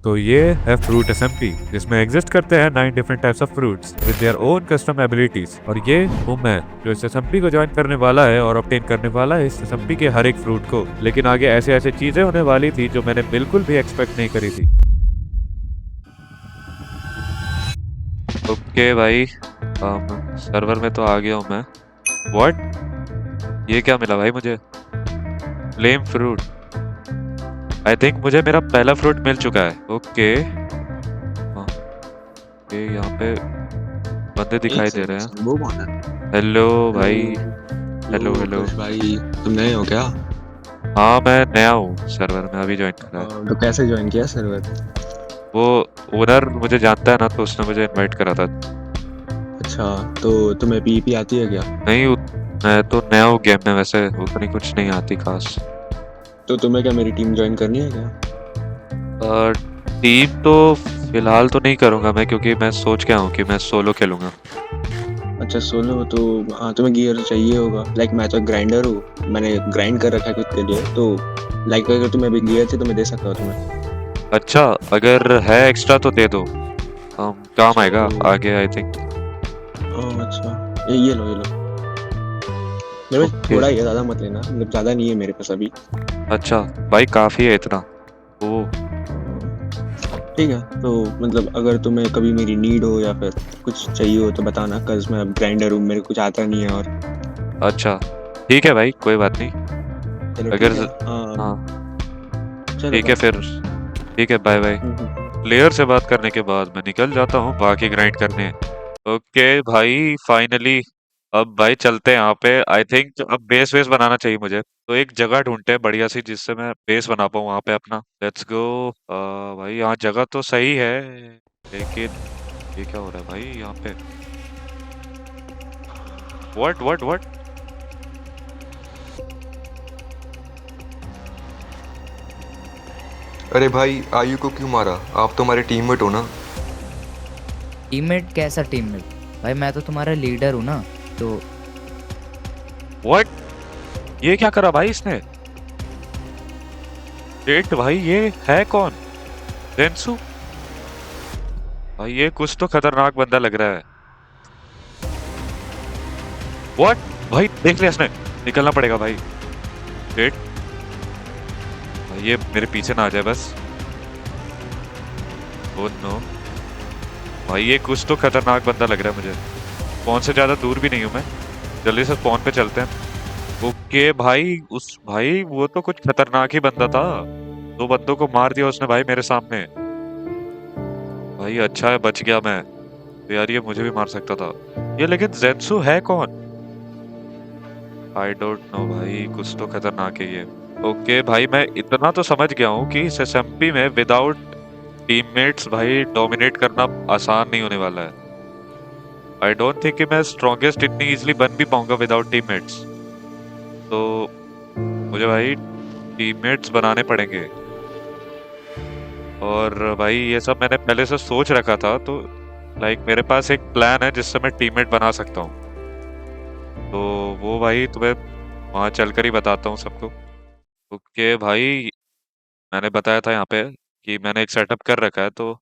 तो ये है फ्रूट एसएमपी, जिसमें एग्जिस्ट करते हैं 9 different types of fruits with their own custom abilities. और ये हूँ मैं, जो इस एसएमपी को ज्वाइन करने वाला है और ऑब्टेन करने वाला है इस एसएमपी के हर एक फ्रूट को। लेकिन आगे ऐसे ऐसे चीजें होने वाली थी जो मैंने बिल्कुल भी एक्सपेक्ट नहीं करी थी। ओके भाई, सर्वर में तो आ गया हूँ मैं। व्हाट? ये क्या मिला भाई मुझे? Flame fruit. आई थिंक मुझे मेरा पहला फ्रूट मिल चुका है। ओके, ये यहाँ पे बंदे एक दिखाई दे रहे हैं। सेकंड, वो कौन है? हेलो भाई। Hello hello hello. कुश भाई, तुम नए हो क्या? हाँ, मैं नया हूँ सर्वर में, अभी ज्वाइन करा है। तो कैसे ज्वाइन किया सर्वर? वो ओनर मुझे जानता है ना, तो उसने मुझे इनवाइट करा था। अच्छा, तो तुम्हें पीपी आती है क्या? नहीं, मैं तो नया हूँ गेम में, वैसे उतनी कुछ नहीं आती खास। तो तुम्हें क्या मेरी टीम ज्वाइन करनी है क्या? टीम तो फिलहाल तो नहीं करूँगा मैं, क्योंकि मैं सोच के आया हूँ कि मैं सोलो खेलूंगा। अच्छा सोलो, तो हाँ तुम्हें गियर चाहिए होगा। लाइक मैं तो ग्राइंडर हूँ, मैंने ग्राइंड कर रखा है खुद के लिए। तो लाइक अगर तुम्हें अभी गियर चाहिए तो मैं दे सकता हूँ तुम्हें। अच्छा, अगर है एक्स्ट्रा तो दे दो, काम अच्छा आएगा तो आगे आई थिंक। अच्छा, ये लो ये लो। मेरे पास ओके। थोड़ा ही है, ज़्यादा मत लेना, मतलब ज़्यादा नहीं है मेरे पास अभी। अच्छा भाई, काफी है इतना? ओ। ठीक है, तो मतलब अगर तुम्हें कभी मेरी नीड हो या फिर कुछ चाहिए हो तो बताना, कज मैं अब ग्राइंडर हूँ, मेरे को कुछ आता नहीं है। और अच्छा, ठीक है भाई, कोई बात नहीं। चलो अगर ठीक है। हाँ, चलो ठीक है बाय। फिर। ठीक है, बाय बाय। हम्म। प्लेयर से बात करने के बाद मैं निकल जाता हूँ बाकी ग्राइंड करने। ओके भाई, फाइनली। अब भाई चलते हैं यहाँ पे। आई थिंक अब बेस वेस बनाना चाहिए मुझे, तो एक जगह ढूंढते हैं बढ़िया सी जिससे मैं बेस बना पाऊँ वहाँ पे अपना। Let's go. भाई यहाँ जगह तो सही है, लेकिन ये क्या हो रहा है भाई यहाँ पे? What what what? अरे भाई, आयु को क्यों मारा? आप तो हमारे टीममेट हो ना। टीममेट? कैसा टीममेट? भाई मैं तो तुम्हारा लीडर हूँ ना। तो व्हाट? ये क्या करा भाई इसने? डेट भाई, ये है कौन? जेंसू? भाई ये कुछ तो खतरनाक बंदा लग रहा है। व्हाट? भाई देख लिया इसने। निकलना पड़ेगा भाई। वेट, भाई ये मेरे पीछे ना आ जाए बस। Oh no. भाई ये कुछ तो खतरनाक बंदा लग रहा है मुझे। स्पॉन से ज्यादा दूर भी नहीं हूं मैं। जल्दी से स्पॉन पे चलते हैं। ओके भाई, उस भाई वो तो कुछ खतरनाक ही बंदा था। दो बंदों को मार दिया उसने भाई मेरे सामने। भाई अच्छा है बच गया मैं, तो यार ये मुझे भी मार सकता था। ये लेकिन जेंसू है कौन? आई डोंट नो भाई, कुछ तो खतरनाक है ये। ओके भाई, मैं इतना तो समझ गया हूँ कि इस एसएमपी में विदाउट टीममेट्स भाई डोमिनेट करना आसान नहीं होने वाला है। आई डोंट थिंक कि मैं स्ट्रॉन्गेस्ट इतनी इजीली बन भी पाऊंगा विदाउट टीममेट्स। तो मुझे भाई टीममेट्स बनाने पड़ेंगे। और भाई ये सब मैंने पहले से सोच रखा था, तो लाइक मेरे पास एक प्लान है जिससे मैं टीममेट बना सकता हूँ। तो वो भाई तुम्हें वहां चलकर ही बताता हूँ सबको। ओके भाई, मैंने बताया था यहाँ पे कि मैंने एक सेटअप कर रखा है, तो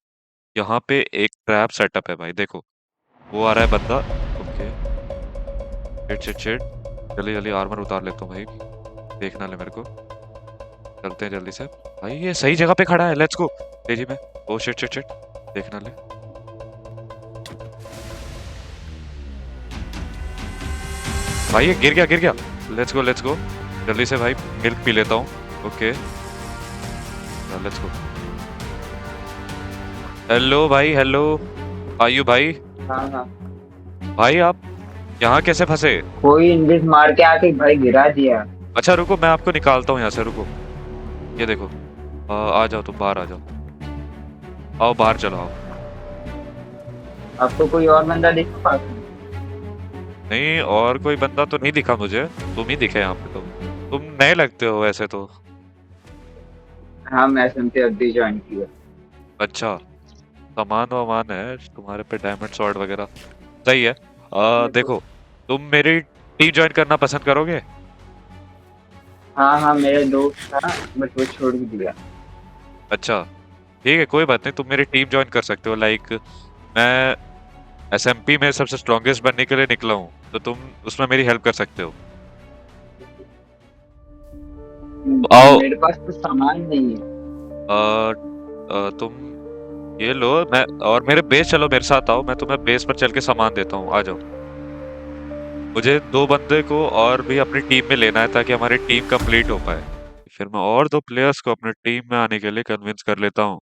यहाँ पे एक ट्रैप सेटअप है भाई, देखो। वो आ रहा है बंदा। Okay, shit shit shit. जल्दी जल्दी आर्मर उतार लेता हूँ भाई, देखना ले मेरे को। चलते हैं जल्दी से। भाई ये सही जगह पे खड़ा है, लेट्स गो तेजी में। ओ शिट शिट शिट, देखना ले। भाई ये गिर गया गिर गया। Let's go let's go. जल्दी से भाई मिल्क पी लेता हूँ। Okay, let's go. हेलो भाई, हेलो। आयु भाई। हाँ हाँ। भाई आप यहाँ कैसे फंसे? कोई इंग्लिश मार के आके भाई गिरा दिया। अच्छा रुको, मैं आपको निकालता हूँ यहाँ से, रुको। ये देखो, आ जाओ तुम, बाहर आ जाओ। आओ बाहर चलो आओ। आपको कोई और बंदा दिखा पास में? नहीं, और कोई बंदा तो नहीं दिखा मुझे, तुम ही दिखे यहाँ पे तो। तुम नए लगते हो वैसे तो। हाँ मैं सुनते अभी ज्वाइन किया। अच्छा, सामान वामान है तुम्हारे पे, डायमंड स्वॉर्ड वगैरह। सही है। मेरे को देखो, तुम मेरी टीम ज्वाइन करना पसंद करोगे? हाँ हाँ, मेरा दोस्त था बट वो छोड़ भी दिया। अच्छा, ठीक है, कोई बात नहीं, तुम मेरी टीम ज्वाइन कर सकते हो। लाइक मैं एसएमपी में सबसे स्ट्रॉन्गेस्ट बनने के लिए निकला हूँ, तो तुम उसमें मेरी हेल्प कर सकते हो। आओ। मेरे पास तो सामान नहीं है। तुम ये लो, मैं और मेरे बेस चलो, मेरे साथ आओ, मैं तुम्हें बेस पर चल के सामान देता हूँ, आ जाओ। मुझे 2 बंदे को और भी अपनी टीम में लेना है ताकि हमारी टीम कंप्लीट हो पाए। फिर मैं और 2 प्लेयर्स को अपनी टीम में आने के लिए कन्विंस कर लेता हूँ।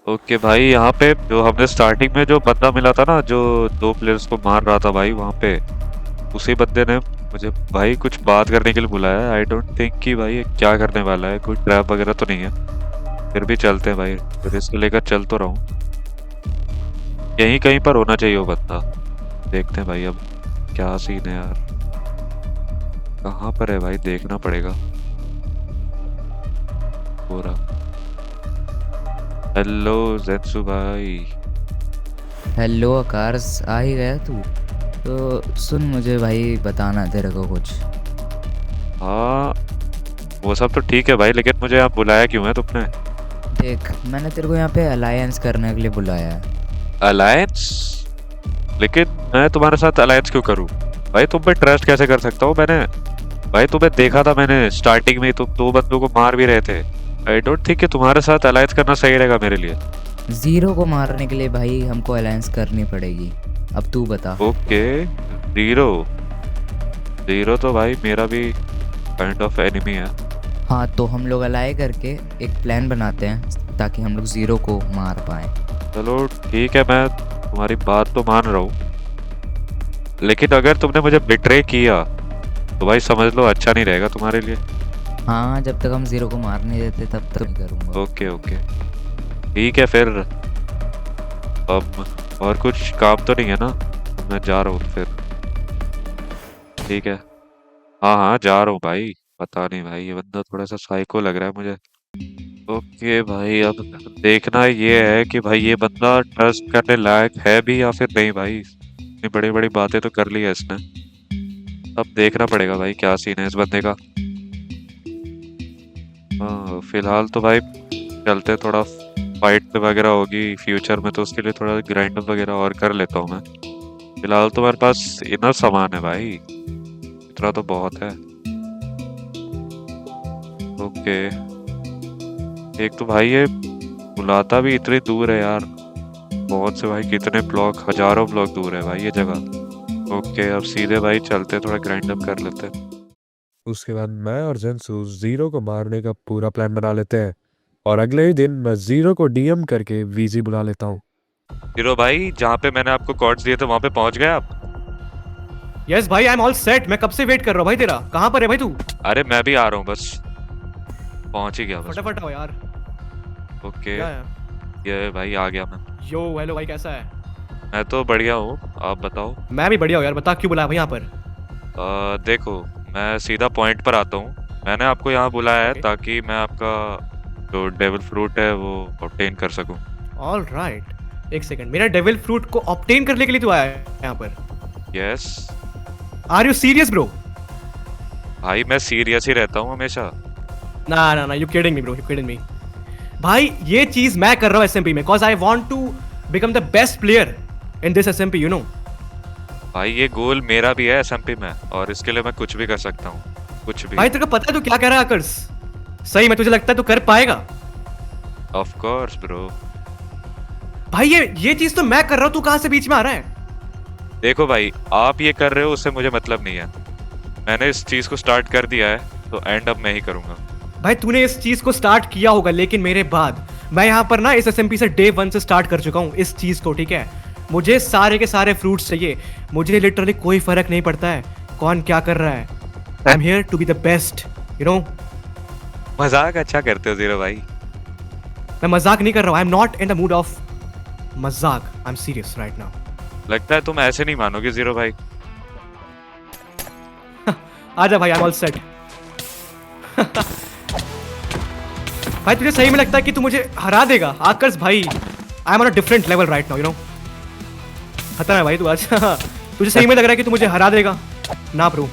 ओके भाई, यहाँ पे जो हमने स्टार्टिंग में जो बंदा मिला था ना, जो 2 प्लेयर्स को मार रहा था भाई, वहाँ पे उसी बंदे ने मुझे भाई कुछ बात करने के लिए बुलाया है। आई डोंट थिंक कि भाई ये क्या करने वाला है, कोई ट्रैप वगैरह तो नहीं है। फिर भी चलते हैं भाई, रिस्क लेकर चल तो रहा हूँ। यहीं कहीं पर होना चाहिए वो बंदा। देखते हैं भाई अब क्या सीन है यार, कहाँ पर है भाई, देखना पड़ेगा पूरा। हेलो जेंसु भाई। हेलो आकाश, आ ही गया तू? तो सुन, मुझे भाई बताना तेरे को कुछ। हाँ वो सब तो ठीक है भाई, लेकिन मुझे यहाँ बुलाया क्यों है तुमने? देख, मैंने तेरे को यहाँ पे अलायंस करने के लिए बुलाया है। अलायंस? लेकिन मैं तुम्हारे साथ अलायंस क्यों करूं भाई? तुम पे ट्रस्ट कैसे कर सकता हूँ मैंने? भाई तुम्हें देखा था मैंने स्टार्टिंग में ही, तुम 2 बंदों को मार भी रहे थे। आई डोंट थिंक कि तुम्हारे साथ अलायंस करना सही रहेगा मेरे लिए। जीरो को मारने के लिए भाई हमको अलायंस करनी पड़ेगी। अब तू बता। ओके, जीरो तो भाई मेरा भी काइंड ऑफ एनिमी है। हाँ, तो हम लोग अलाय करके एक प्लान बनाते हैं ताकि हम लोग जीरो को मार पाए। चलो ठीक है, मैं तुम्हारी बात तो मान रहा हूँ, लेकिन अगर तुमने मुझे बिट्रे किया तो भाई समझ लो अच्छा नहीं रहेगा तुम्हारे लिए। हाँ, जब तक हम जीरो को मार नहीं देते तब तक नहीं करूँगा। ओके ओके ठीक है फिर। अब और कुछ काम तो नहीं है ना? मैं जा रहा हूँ फिर। ठीक है, हाँ हाँ जा रहा हूँ भाई। पता नहीं भाई, ये बंदा थोड़ा सा साइको लग रहा है मुझे। ओके भाई, अब देखना ये है कि भाई ये बंदा ट्रस्ट करने लायक है भी या फिर नहीं भाई। इतनी बड़ी बड़ी बातें तो कर ली है इसने, अब देखना पड़ेगा भाई क्या सीन है इस बंदे का। हाँ फिलहाल तो भाई चलते, थोड़ा फाइट वगैरह होगी फ्यूचर में, तो उसके लिए थोड़ा ग्राइंड अप वगैरह और कर लेता हूँ मैं। फिलहाल तो मेरे पास इनफ सामान है भाई, इतना तो बहुत है। ओके, एक तो भाई ये बुलाता भी इतनी दूर है यार, बहुत से भाई, कितने ब्लॉक, हजारों ब्लॉक दूर है भाई ये जगह। ओके, अब सीधे भाई चलते, थोड़ा ग्राइंड अप कर लेते हैं। उसके बाद मैं और जेंसु जीरो को मारने का पूरा प्लान बना लेते हैं और अगले ही दिन मैं जीरो को डीएम करके वीजी बुला लेता हूँ। हीरो भाई, जहाँ पे मैंने आपको कॉर्ड्स दिए थे वहाँ पे पहुँच गए आप? यस भाई, आई एम ऑल सेट। मैं कब से वेट कर रहा हूँ भाई तेरा। कहाँ पर है भाई तू? अरे मैं भी आ रहा हूँ, बस पहुँच ही गया बस। फटाफट आओ यार। ओके, क्या है? ये भाई आ गया मैं। यो हेलो भाई, कैसा है? मैं तो बढ़िया हूँ, आप बताओ। मैं भी बढ़िया हूँ यार। बता क्यों बुलाया भाई यहाँ पर? देखो मैं सीधा पॉइंट पर आता हूँ। मैंने आपको यहाँ बुलाया है Okay. ताकि मैं आपका जो डेविल फ्रूट है वो ऑब्टेन कर सकूँ। ऑल राइट, एक सेकंड। मेरा डेविल फ्रूट को ऑब्टेन करने के लिए तू आया है यहाँ पर? Yes are you serious bro? भाई, मैं सीरियस ही रहता हूँ हमेशा। ना ना ना, you kidding me bro, you kidding मी। भाई ये चीज मैं कर रहा हूँ एसएमपी में, cause I want to become the best player in this SMP, you know। भाई ये गोल मेरा भी है एसएमपी में, और इसके लिए मैं कुछ भी कर सकता हूँ, कुछ भी। भाई तेरे को पता है तू क्या कह रहा है आकर्ष? सही में तुझे लगता है तू कर पाएगा? Of course bro. भाई ये चीज तो मैं कर रहा हूँ, तू कहाँ से बीच में आ रहा है? देखो भाई, आप ये कर रहे हो उससे मुझे मतलब नहीं है। मैंने इस चीज को स्टार्ट कर दिया है, तो एंड अब मैं ही करूंगा। भाई तूने इस चीज को स्टार्ट किया होगा, लेकिन मेरे बाद मैं यहाँ पर ना इस एसएमपी से डे 1 से स्टार्ट कर चुका हूँ इस चीज को, ठीक है? मुझे सारे के सारे फ्रूट्स चाहिए। मुझे लिटरली कोई फर्क नहीं पड़ता है कौन क्या कर रहा है। I am here to be the best, you know. मजाक अच्छा करते हो जीरो भाई। मैं मजाक नहीं कर रहा हूँ। I am not in the mood of मजाक, I am serious right now. लगता है तुम ऐसे नहीं मानोगे जीरो भाई। आजा भाई, आई एम ऑल सेट। भाई तुझे सही में लगता है कि तू मुझे हरा देगा? आकर्ष भाई, I am on a different level right now, you know. खतरा है भाई तू आज। तुझे सही में लग रहा है कि तू मुझे हरा देगा? ना ब्रो।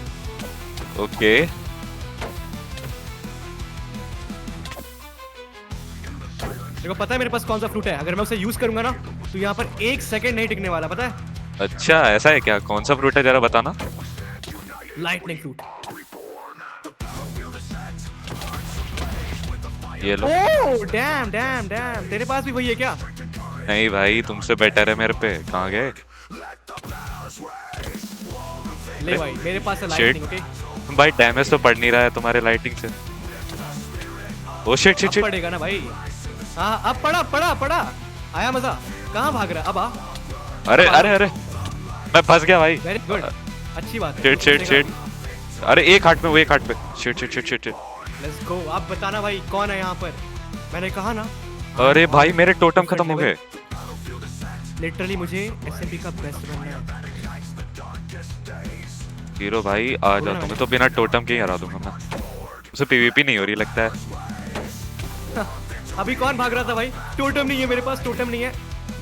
देखो पता है मेरे पास कौन सा फ्रूट है, अगर मैं उसे यूज करूंगा ना तो यहाँ पर 1 सेकंड नहीं टिकने वाला, पता है? अच्छा ऐसा है क्या? कौन सा फ्रूट है जरा बताना। Lightning fruit. ये लो। ओह डैम डैम डैम, तेरे पास भी वही है क्या? नहीं भाई तुमसे बेटर है मेरे पे, कहाँ गए? ले भाई मेरे पास है Shit. Lightning, okay? भाई डैमेज तो पड़ नहीं रहा है तुम्हारे लाइटिंग से। ओ शिट शिट अब शिट। पड़ेगा ना भाई। हाँ अब पड़ा पड़ा पड़ा, आया मजा। कहाँ भाग रहा है अब? आ अरे अरे अरे मैं फंस गया भाई। वेरी गुड, अच्छी बात है। Shit shit shit. अरे एक हाथ में, वो एक हाथ पे। Shit shit shit shit. Let's go. आप बताना भाई कौन है यहाँ पर? मैंने कहा ना। अरे भाई मेरे टोटम खत्म हो गए। लिटरली मुझे एसएमपी का बेस्ट बनना है। हीरो भाई आ जाओ, तुम्हें तो बिना टोटम के ही हरा दूंगा मैं। उसे पीवीपी नहीं हो रही लगता है। अभी कौन भाग रहा था भाई? टोटम नहीं है मेरे पास, टोटम नहीं है।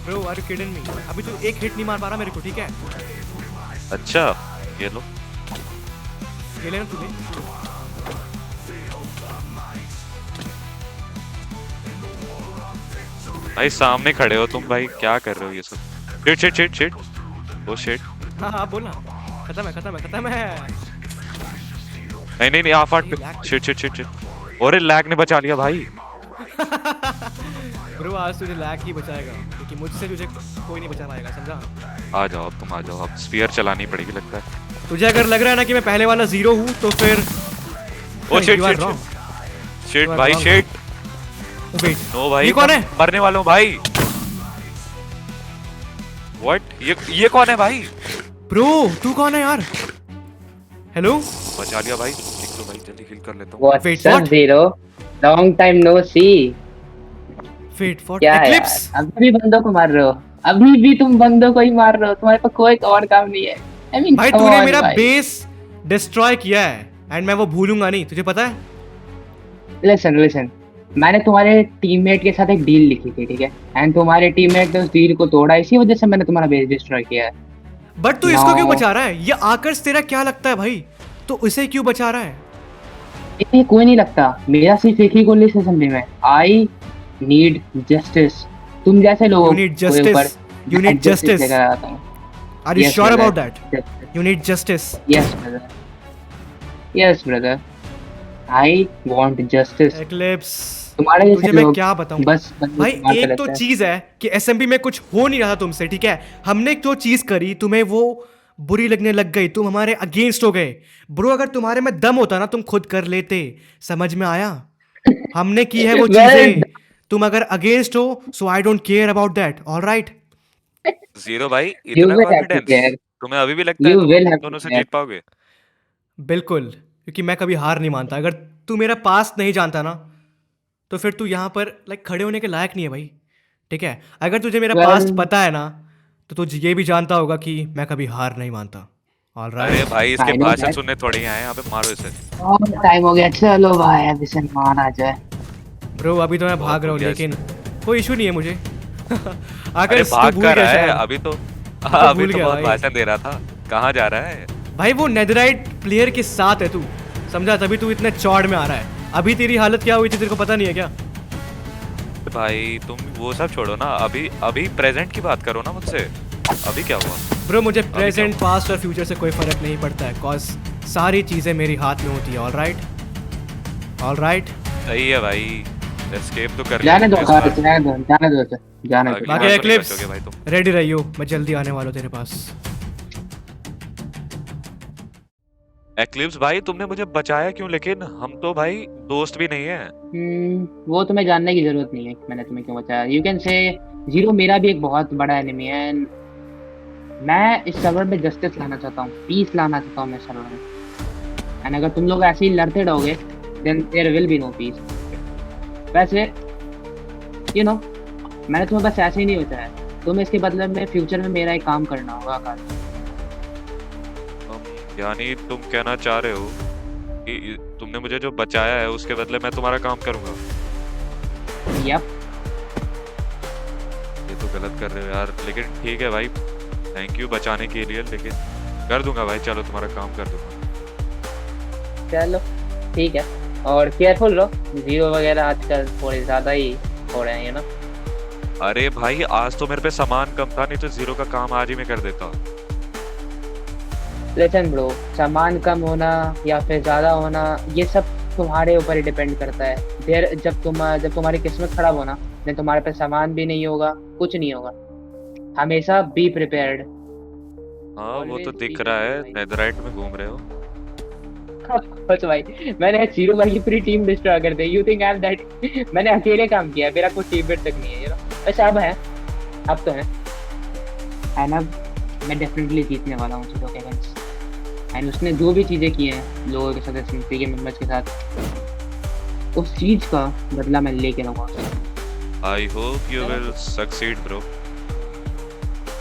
Bro are you kidding me? अभी तो एक हिट नहीं मार पा रहा मेरे को, ठीक है? अच्छा ये लो। ये लेना तुम्हें। भाई सामने खड़े हो तुम भाई, क्या कर रहे हो ये सब? Shit shit shit shit. Oh shit. हाँ हाँ बोल ना। खत्म है खत्म है खत्म है। नहीं नहीं नहीं आप फाट पे। Shit shit shit shit. और लैग ने बचा लिया भाई। ब्रो आज तुझे लैग ही बचाएगा, क्योंकि मुझसे तुझे कोई नहीं बचा पाएगा, समझा? आ जाओ अब तुम, आ जाओ। अब स्फीयर चलानी पड़ेगी लगता है। तुझे अगर लग रहा है ना कि मैं पहले वाला जीरो हूँ तो फिर oh shit You are shit wrong. Shit You are भाई wrong. शिट। Wait, नो भाई ये कौन मैं है? मरने वाला हूँ भाई। व्हाट? ये कौन है भाई? ब्रो तू कौन है यार? हेलो? बचा लिया भाई। देख लो भाई, जल्दी हिल कर लेता हूँ। Wait, What's up, what? Zero? Long time no see. Wait for क्या है एक्लिप्स। यार? अभी भी बंदों को मार रहे हो, अभी भी तुम बंदों को ही मार रहे हो, तुम्हारे पास कोई और काम नहीं है। I mean, भाई come तूने on, मेरा भाई। बेस डिस्ट्रॉय किया है एंड मैं वो भूलूंगा नहीं, तुझे पता है? लिसन, मैंने तुम्हारे टीममेट के साथ एक डील लिखी थी, ठीक है? एंड तुम्हारे टीममेट ने उस डील को तोड़ा, इसी वजह से मैंने तुम्हारा बेस डिस्ट्रॉय किया है। बट तू इसको No. क्यों बचा रहा है? ये आकर्ष तेरा क्या लगता है भाई? तो उसे क्यों बचा रहा है? ये कोई नहीं लगता, मेरा सिर्फ एक ही गोल इस असेंबली में, आई नीड जस्टिस। तुम जैसे लोगों You need justice. You need justice. लेकर आता हूँ। Are you Yes, sure brother. About that? You need justice. Yes brother, I want justice. Eclipse तुम्हारे तुझे जैसे मैं लोग क्या बताऊं बस भाई? एक तो चीज है कि एसएमबी में कुछ हो नहीं रहा तुमसे, ठीक है? हमने जो चीज करी तुम्हें वो बुरी लगने लग गई, तुम हमारे अगेंस्ट हो गए। ब्रो अगर तुम्हारे में दम होता ना तुम खुद कर लेते, समझ में आया? हमने की है वो चीजें, तुम अगर अगेंस्ट हो so I don't care about that, alright? Zero भाई You इतना will have to care. Confidence तुम्हें अभी भी लगता है You तुम will have to दोनों से care. जीत पाओगे? बिल्कुल, क्योंकि मैं कभी हार नहीं मानता। अगर तू मेरा पास्ट नहीं जानता ना तो फिर तू यहाँ पर खड़े होने के लायक नहीं है भाई, ठीक है? अगर तुझे मेरा Well- पास्ट पता है ना तो तुझे ये भी जानता होगा कि मैं कभी हार नहीं मानता, ऑलराइट? अरे भाई इसके I know भाषण that. सुनने थोड़ी आए, यहाँ पे मारो इसे। और टाइम हो गया, चलो भाई अभी सलमान आ जाए। ब्रो अभी तो मैं भाग रहा हूँ, बहुत लेकिन कोई इशू नहीं है मुझे। अगर अरे तू भाग भूल कर गया रहा है शायद। अभी तो। हाँ अभी भूल तो गया बहुत भाई। भाषण दे रहा था। कहाँ जा रहा है? भाई वो नेदराइट प्लेयर के साथ है तू, समझा? तभी तू इतने चौड़ में आ रहा है। अभी तेरी हालत क्या हुई थी तेरे को पता नहीं है क्या? भाई तुम वो सब छोड़ो ना, अभी प्रेजेंट की बात करो ना मुझसे। अभी क्या हुआ? ब्रो मुझे प्रेजेंट पास्ट और फ्यूचर से कोई फर्क नहीं पड़ता है, कॉज सारी चीजें मेरी हाथ में होती है, ऑलराइट? ऑलराइट? सही है भाई, एस्केप तो कर जाने दो इस कार, बार। जाने दो जाने अगली दो। बाकी बार तो नहीं एक्लिप्स बचोगे भाई तुम। रेडी रहियो, मैं जल्दी आने वाला हूँ तेरे पास। एक्लिप्स भाई तुमने मुझे बचाया क्यों? लेकिन हम तो भाई दोस्त भी नहीं है। वो तुम्हें जानने की जरूरत नहीं है कि मैंने तुम्हें क्यों बचाया। यू कैन से जीरो मेरा भी एक बहुत बड़ा एनिमी है। मैं इस सर्वर में जस्टिस लाना चाहता हूँ, पीस लाना चाहता हूँ मैं सर्वर में। एंड अगर तुम लोग ऐसे ही लड़ते रहोगे then there will be no peace. वैसे यू नो मैंने तुम्हें बस ऐसे ही नहीं बचाया, तुम्हें इसके बदले में फ्यूचर में मेरा एक काम करना होगा। आकाश, यानी तुम कहना चाह रहे हो कि तुमने मुझे जो बचाया है उसके बदले मैं तुम्हारा काम करूंगा? यप, ये तो गलत कर रहे हो यार, लेकिन ठीक है भाई, थैंक यू बचाने के लिए, लेकिन कर दूंगा भाई, चलो तुम्हारा काम कर दूंगा। चलो ठीक है। और केयरफुल रहो, जीरो वगैरह आजकल थोड़े ज़्यादा ही हो रहे हैं, you know? अरे भाई आज तो मेरे पे सामान कम था, नहीं तो जीरो का काम आज ही मैं कर देता। लिसन ब्रो, सामान कम होना या फिर ज़्यादा होना ये सब तुम्हारे ऊपर ही डिपेंड करता है। देर जब तुम्हारी किस्मत खराब होना, देन तुम्हारे पास सामान भी नहीं होगा, कुछ नहीं होगा। हमेशा बी प्रिपेयर्ड। हाँ वो तो Always दिख be रहा है, prepared, नेदरराइट में घूम रहे हो। बस भाई मैंने जीरो भाई की पूरी टीम डिस्ट्रॉय कर दी। You think I am that? मैंने अकेले काम किया, मेरा कोई टीममेट तक नहीं है, you know? वैसे अब है, अब तो है एंड अब मैं डेफिनेटली जीतने वाला हूँ जीरो के अगेंस्ट। एंड उसने जो भी चीज़ें की हैं लोगों के साथ, एसएमपी के मेंबर्स के साथ, उस चीज़ का बदला मैं लेके रहूँगा उससे। I hope you will succeed bro.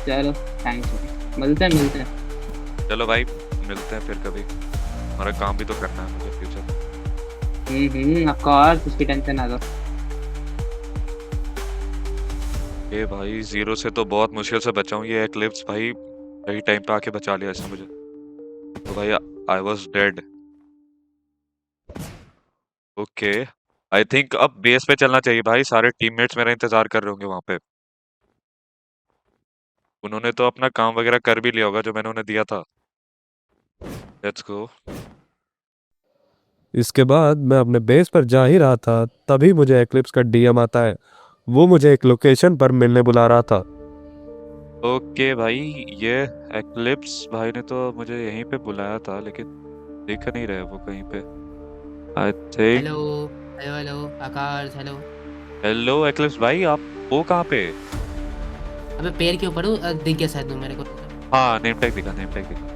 चलो थैंक्स, मिलते हैं। चलो भाई मिलते हैं फिर कभी, हमारा काम भी तो करना है मुझे फ्यूचर। ऑफ कोर्स, उसकी टेंशन ना लो। ये भाई जीरो से तो बहुत मुश्किल से बचा हूँ, ये एक्लिप्स भाई सही टाइम पे आके बचा लिया इसने मुझे, तो भाई I was dead. Okay I think अब बेस पे चलना चाहिए भाई, सारे टीममेट्स मेरा इंतजार कर रहे होंगे वहां पे। उन्होंने तो अपना काम वगैरह कर भी लिया होगा जो मैंने उन्हें दिया था। Let's go. इसके बाद मैं अपने बेस पर जा ही रहा था, तभी मुझे एक्लिप्स का डीएम आता है। वो मुझे एक लोकेशन पर मिलने बुला रहा था। ओके भाई, ये एक्लिप्स भाई ने तो मुझे यहीं पे बुलाया था, लेकिन दिख नहीं रहे वो कहीं पे। I think hello hello hello Akash, hello. Hello eclipse भाई, आप वो कहाँ पे? अबे पैर के ऊपर हूँ, दिख गया शायद तू मेरे को। हाँ नेम टैग दिखा, नेम टैग दिखा।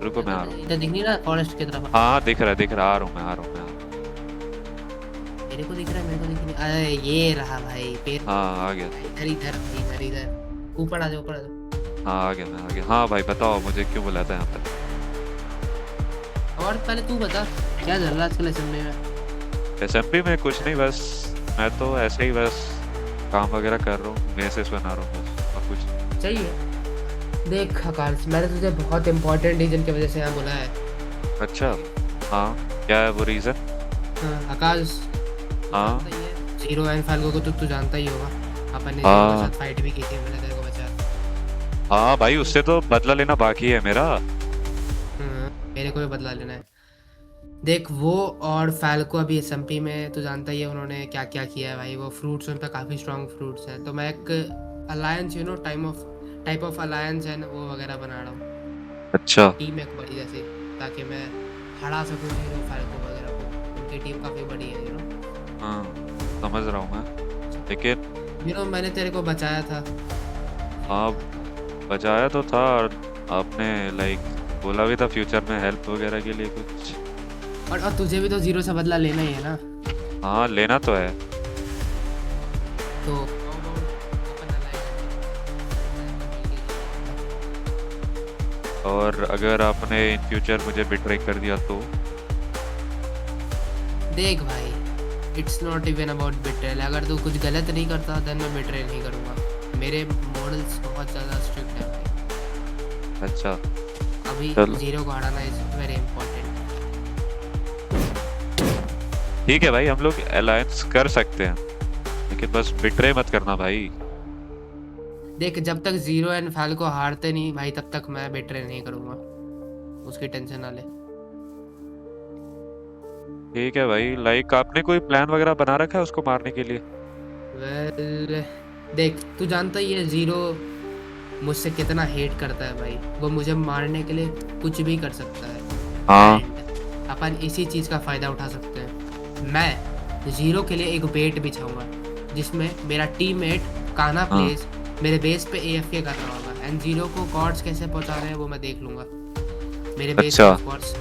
रुको मैं आ रहा हूँ। इधर दिख नहीं रहा फॉरेस्ट की तरफ? हाँ दिख रहा है, आ रहा हूँ मैं, आ रहा हूँ। मेरे को दिख रहा है, मेरे को दिख नहीं। अरे ये रहा भाई पैर। हाँ आ गया। इधर इधर इधर इधर ऊपर आ जाओ, ऊपर आ जाओ। हाँ आ गया, मैं आ गया। हाँ भाई बताओ मुझे क्यों बुलाया था यहाँ पे? और पहले तू बता क्या चल रहा है आजकल असेंबली में? एसएमपी में कुछ नहीं, बस मैं तो ऐसे ही बस काम वगैरह कर रहा हूँ, मैसेज बना रहा हूँ बस, और कुछ। चाहिए देख आकाश, मैंने तुझे बहुत इंपॉर्टेंट रीजन की वजह से यहाँ बुलाया है। अच्छा हाँ, क्या है वो रीजन? आकाश हाँ जीरो एंड फाल्गो को तो तू जानता ही होगा, अपन ने हाँ। जीरो के साथ फाइट भी की थी, मैंने तेरे को बचाया। हाँ भाई, उससे तो बदला लेना बाकी है मेरा। मेरे को भी बदला लेना है। देख वो और फाल्को अभी एसएमपी में, तू जानता ही है उन्होंने क्या क्या किया है भाई। वो फ्रूट्स उन पे काफ़ी स्ट्रॉन्ग फ्रूट्स हैं, तो मैं एक alliance you know type of alliance है वो वगैरह बना रहा हूँ। अच्छा टीम एक बड़ी जैसे, ताकि मैं हरा सकूँ जीरो फाल्को वगैरह को। उनकी टीम काफ़ी बड़ी है यू नो। हाँ समझ रहा हूँ मैं, लेकिन यू नो मैंने तेरे को बचाया था। हाँ बचाया तो था, और आपने लाइक बोला भी था फ्यूचर में हेल्प वगैरह के लिए कुछ। और तुझे भी तो जीरो से बदला लेना ही है ना। हाँ लेना तो है। तो और अगर आपने इन फ्यूचर मुझे बिट्रे कर दिया तो? देख भाई, it's not even about betrayal. अगर तू कुछ गलत नहीं करता देन मैं बिट्रेल नहीं करूँगा। मेरे मॉडल्स बहुत ज़्यादा स्ट्रिक्ट है भाई। अच्छा अभी चलो। जीरो को हराना इज वेरी इंपॉर्टेंट। ठीक है भाई, हम लोग अलायंस कर सकते हैं, लेकिन बस बिट्रे मत करना भाई। देख जब तक जीरो एंड फाल्को हारते नहीं भाई, तब तक मैं बिट्रे नहीं करूँगा, उसकी टेंशन ना ले। ठीक है भाई, लाइक आपने कोई प्लान वगैरह बना रखा है उसको मारने के लिए? वेल देख तू जानता ही है जीरो मुझसे कितना हेट करता है भाई। वो मुझे मारने के लिए कुछ भी कर सकता है। हाँ And अपन इसी चीज़ का फ़ायदा उठा सकते हैं। मैं जीरो के लिए एक बेट बिछाऊंगा, जिसमें मेरा टीममेट कान्हा हाँ। प्लेस मेरे बेस पे AFK कर रहा होगा, एंड जीरो को कॉर्ड्स कैसे पहुंचा रहे हैं वो मैं देख लूंगा मेरे बेस अच्छा। पे कॉर्ड्स।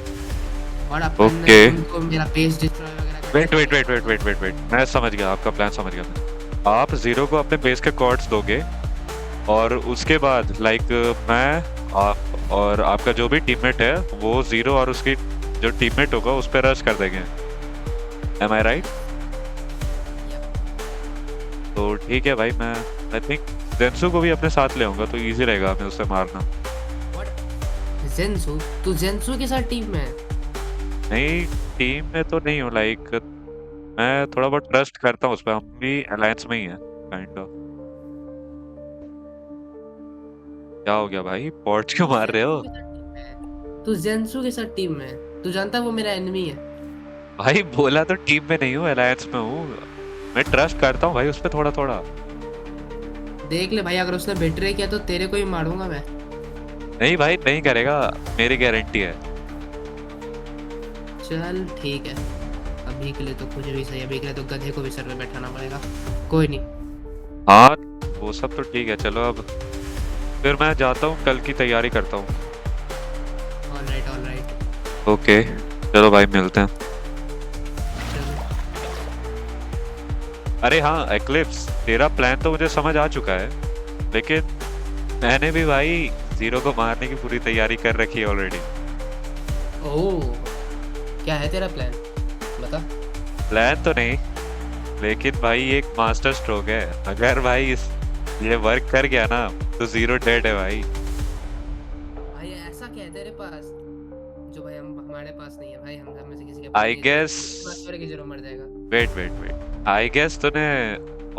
और अपन ओके। उनको मेरा बेस डिस्ट्रॉय वगैरह वेट, मैं समझ गया आपका प्लान, समझ गया मैं। आप जीरो को अपने बेस के कॉर्ड्स दोगे, और उसके बाद लाइक मैं आप और आपका जो भी टीममेट है वो जीरो और उसकी जो टीममेट होगा उस पर रश कर देंगे। एम आई राइट? तो ठीक है भाई, मैं आई थिंक जेंसू को भी अपने साथ ले आऊंगा, तो इजी रहेगा हमें उसे मारना। जेंसू, तू जेंसू के साथ टीम में है? नहीं टीम में तो नहीं हूँ, लाइक मैं थोड़ा बहुत ट्रस्ट करता हूँ उस पर, हम भी अलायंस में ही है काइंड ऑफ। क्या हो गया भाई, पॉट क्यों मार रहे हो? तू जेंसू के साथ टीम में है, तू जानता है वो मेरा एनिमी है। भाई बोला तो टीम में नहीं हूँ, अलायंस में हूँ। मैं ट्रस्ट करता हूँ भाई उस पर थोड़ा थोड़ा। देख ले भाई, अगर उसने बेट्रे किया तो तेरे को ही मारूंगा मैं। नहीं भाई नहीं करेगा, मेरी गारंटी है। चल ठीक है, अभी के लिए तो कुछ भी सही, अभी के लिए तो गधे को भी सर में बैठाना पड़ेगा, कोई नहीं। हाँ वो सब तो ठीक है, चलो अब फिर मैं जाता हूँ, कल की तैयारी करता हूँ। ऑलराइट ओके चलो भाई मिलते हैं। अरे हाँ एक्लिप्स, तेरा प्लान तो मुझे समझ आ चुका है, लेकिन मैंने भी भाई जीरो को मारने की पूरी तैयारी कर रखी है ऑलरेडी। ओह, क्या है तेरा प्लान, बता। प्लान तो नहीं, लेकिन भाई एक मास्टर स्ट्रोक है, अगर भाई ये वर्क कर गया ना तो जीरो डेड है भाई। भाई ऐसा क्या है तेरे पास जो भाई हमारे पास नहीं है भाई, हम में से किसी के आई गेस की जरूर मर जाएगा। वेट आई गेस तूने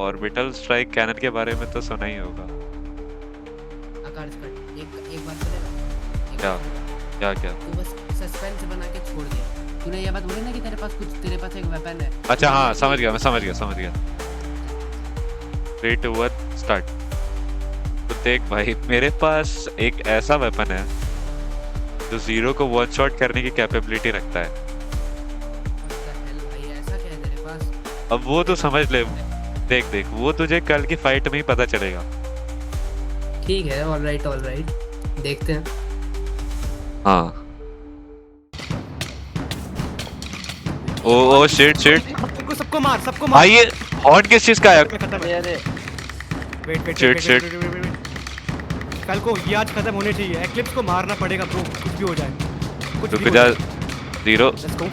ऑर्बिटल स्ट्राइक कैनन के बारे में तो सुना ही होगा। आकाश कट एक बात सुनेगा। क्या तू बस सस्पेंस बना के छोड़ दिया, तूने ये बात बोली ना कि तेरे पास एक वेपन है। अच्छा हाँ समझ गया, मैं समझ गया। 3 2 1 स्टार्ट। तो देख भाई, मेरे पास एक ऐसा वेपन है जो जीरो को वन शॉट करने की कैपेबिलिटी रखता है। भाई ऐसा क्या है तेरे पास? अब वो तो समझ ले, देख वो तुझे कल की फाइट में ही पता चलेगा। ठीक है, ऑलराइट देखते हैं। हाँ ओ शिट सबको मार भाई, ये हॉर्न किस चीज का है? खत्म है। Wait Shit. कल को ये आज खत्म होने चाहिए, एक्लिप्स को मारना पड़ेगा ब्रो, कुछ भी हो जाए, कुछ रुक भी हो जा जाए। Zero, Let's go.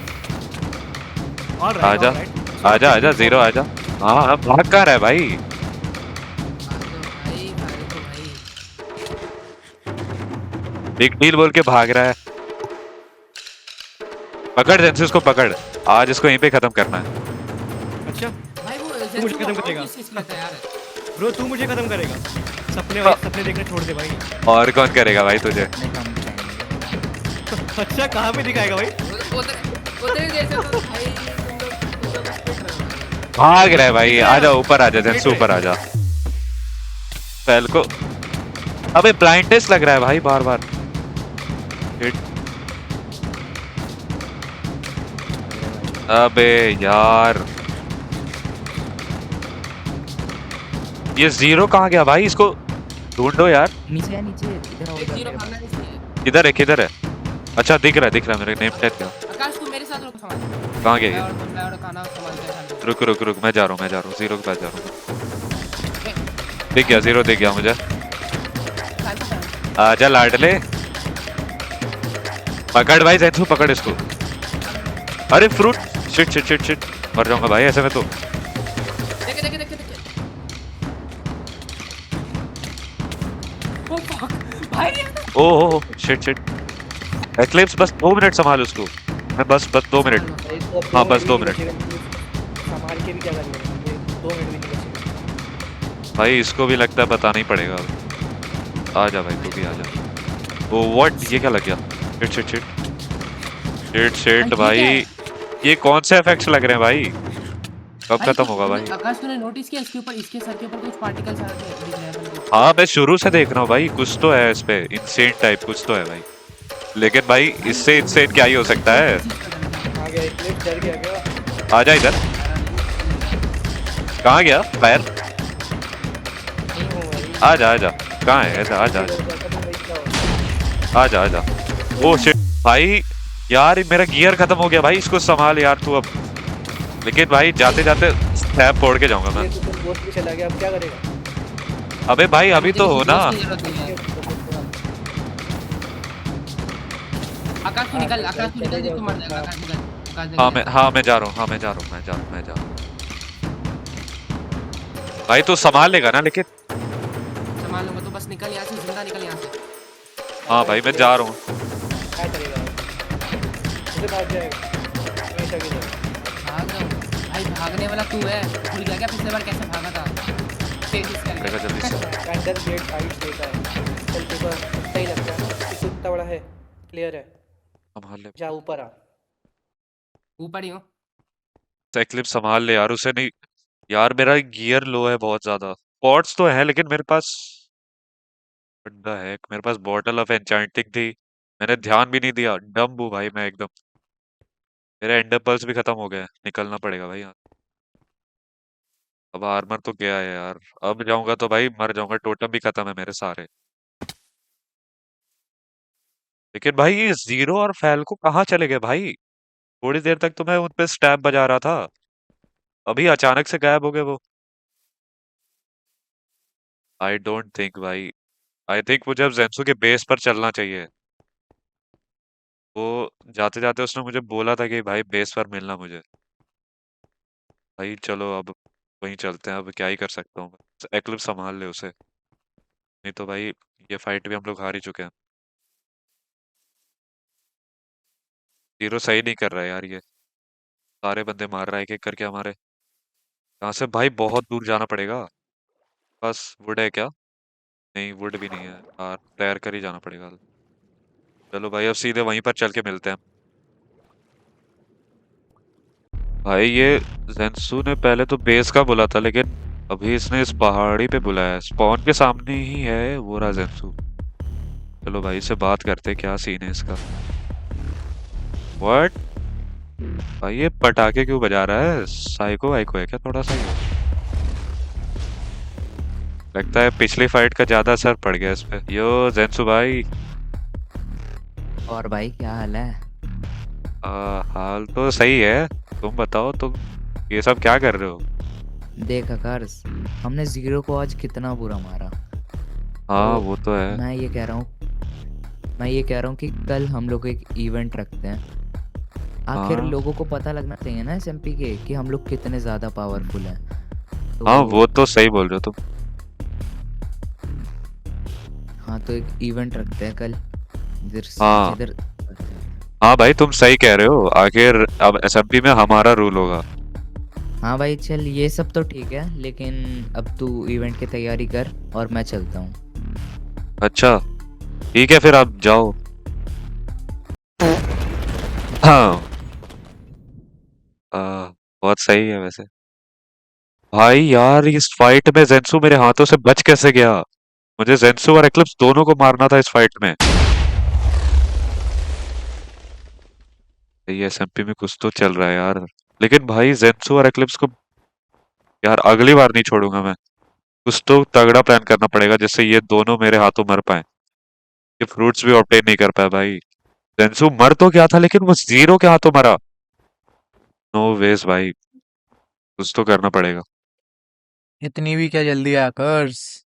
All right. आजा जीरो आजा। हाँ भाग कहाँ रहा है भाई? बिग डील बोल के भाग रहा है। पकड़ जेंसिस को पकड़, आज इसको यहीं पे खत्म करना है। अच्छा भाई वो तू मुझे खत्म करेगा ब्रो, तू मुझे खत्म करेगा। सपने देखना छोड़ दे भाई। और कौन करेगा भाई तुझे? अच्छा कहाँ पे दिखाएगा भाई? भाग रहा है भाई, आजा ऊपर आजा जेंस, ऊपर आजा। फैल को अबे ब्लाइंड टेस्ट लग रहा है भाई बार बार। अबे यार ये जीरो कहाँ गया भाई? इसको ढूंढो यार। नीचे इधर आओ, किधर है? अच्छा दिख रहा है मेरे नेम टैग का। आकाश तू मेरे साथ रुक, संभाल। कहाँ गया ये? मैं और खाना संभाल के रुक मैं जा रहा हूँ जीरो के पास जा रहा हूँ। दिख गया जीरो, दिख गया मुझे। आजा लाडले, पकड़ भाई जेंसू, पकड़ इसको। अरे फ्रूट, शिट मर जाऊंगा भाई ऐसे में तो। देख ओह शिट एक्लिप्स, बस 2 मिनट संभाल उसको। मैं बस 2 मिनट। हाँ बस 2 मिनट संभाल के भी क्या कर लेंगे, 2 मिनट भी नहीं बचे। भाई, इसको भी लगता है बताना ही पड़ेगा अब। आजा भाई तू भी आजा। ओ व्हाट, ये क्या लग गया? शिट भाई, ये कौन से इफेक्ट्स लग रहे हैं भाई? कब खत्म होगा भाई? आकाश तूने नोटिस किया इसके ऊपर, इसके सर के ऊपर कुछ पार्टिकल्स आ रहे हैं? हाँ मैं शुरू से देख रहा हूँ भाई, कुछ तो है इस पे, इंसेन टाइप कुछ तो है भाई। लेकिन भाई इससे इंसेन क्या ही हो सकता है? आजा इधर। कहाँ गया फायर? आजा कहाँ है? आजा। ओ शिट भाई, यार मेरा गियर खत्म हो गया भाई, इसको संभाल यार तू अब। लेकिन भाई जाते स्टैप फोड़ के जाऊंगा मैं। चला गया, अब क्या करेगा? अबे भाई अभी तो हो ना। आकाश तू निकल दे, तू मर जाएगा। आकाश निकल। हाँ मैं जा रहा हूँ। भाई तू संभाल लेगा ना? लेकिन संभाल लूंगा, तू बस निकल यहाँ से, जिंदा निकल यहाँ से। हाँ भाई मैं जा रहा हूँ। क्या करेगा? उसे भाग जाएगा हमेशा की तरह। भाग भागने वाला तू है, भूल गया क्या पिछले बार कैसे भागा था? चेंजेस कर देखा जल्दी से। अंडर गेट फाइट देखा है, चल देखो सही लगता है ना, कि तू इतना बड़ा है, क्लियर है, संभाल ले। जा ऊपर आ। ऊपर ही हूँ। एक्लिप्स संभाल ले यार, उसे नहीं। यार मेरा गियर लो है बहुत ज्यादा। पॉट्स तो है लेकिन मेरे पास बंदा है, मेरे पास बॉटल ऑफ एन्चांटिंग थी, मैंने ध्यान भी नहीं दिया। डम हूँ भाई मैं एकदम। मेरा एंडर पर्ल्स भी खत्म हो गया है, निकलना पड़ेगा भाई यहाँ। अब आर्मर तो गया है यार, अब जाऊंगा तो भाई मर जाऊंगा। टोटम भी खत्म है मेरे सारे। लेकिन भाई ये जीरो और फैल्को कहाँ चले गए भाई? थोड़ी देर तक तो मैं उन पे स्टैब बजा रहा था, अभी अचानक से गायब हो गए वो। आई डोंट थिंक भाई, आई थिंक मुझे अब जेंसू के बेस पर चलना चाहिए। वो जाते जाते उसने मुझे बोला था कि भाई बेस पर मिलना मुझे। भाई चलो अब वहीं चलते हैं, अब क्या ही कर सकता हूँ मैं। एक्लिप्स संभाल ले उसे, नहीं तो भाई ये फाइट भी हम लोग हार ही चुके हैं। जीरो सही नहीं कर रहा है यार, ये सारे बंदे मार रहा है एक एक करके हमारे। यहाँ से भाई बहुत दूर जाना पड़ेगा। बस वुड है क्या? नहीं वुड भी नहीं है यार, तैर कर ही जाना पड़ेगा। चलो भाई अब सीधे वहीं पर चल के मिलते हैं। भाई ये जेंसू ने पहले तो बेस का बोला था, लेकिन अभी इसने इस पहाड़ी पे बुलाया है। स्पॉन के सामने ही है वो रहा जेंसू। चलो भाई से बात करते हैं, क्या सीन है इसका। व्हाट भाई ये पटाखे क्यों बजा रहा है? साइको वाइको है क्या थोड़ा सा ये? लगता है पिछली फाइट का ज्यादा असर पड़ गया इस पे। यो जेंसू भाई। और भाई क्या हाल है? हाल तो सही है, तुम बताओ तुम ये सब क्या कर रहे हो? देख आकाश, हमने जीरो को आज कितना बुरा मारा। हाँ तो वो तो है। मैं ये कह रहा हूँ कि कल हम लोग एक इवेंट रखते हैं। आखिर हाँ लोगों को पता लगना चाहिए ना एसएमपी के कि हम लोग कितने ज्यादा पावरफुल हैं। हाँ तो वो तो सही बोल रहे हो तुम। हाँ, तो एक इवेंट रखते हैं कल। इधर हाँ इधर हाँ भाई तुम सही कह रहे हो, आखिर अब एसएमपी में हमारा रूल होगा। हाँ भाई चल, ये सब तो ठीक है, लेकिन अब तू इवेंट की तैयारी कर और मैं चलता हूँ। अच्छा ठीक है फिर आप जाओ। हाँ बहुत सही है वैसे। भाई यार इस फाइट में जेंसू मेरे हाथों से बच कैसे गया? मुझे जेंसू और एक्लिप्स दोनों को मारना था इस फाइट में। ये एसएमपी में कुछ तो चल रहा है यार। लेकिन भाई जेंसू और एक्लिप्स को यार अगली बार नहीं छोड़ूंगा मैं। कुछ तो तगड़ा प्लान करना पड़ेगा जिससे ये दोनों मेरे हाथों मर पाए। ये फ्रूट्स भी ऑब्टेन नहीं कर पाया भाई। जेंसू मर तो गया था लेकिन वो जीरो के हाथों मरा। नो वेज भाई, कुछ तो करना पड़ेगा। इतनी भी क्या जल्दी आकर्स।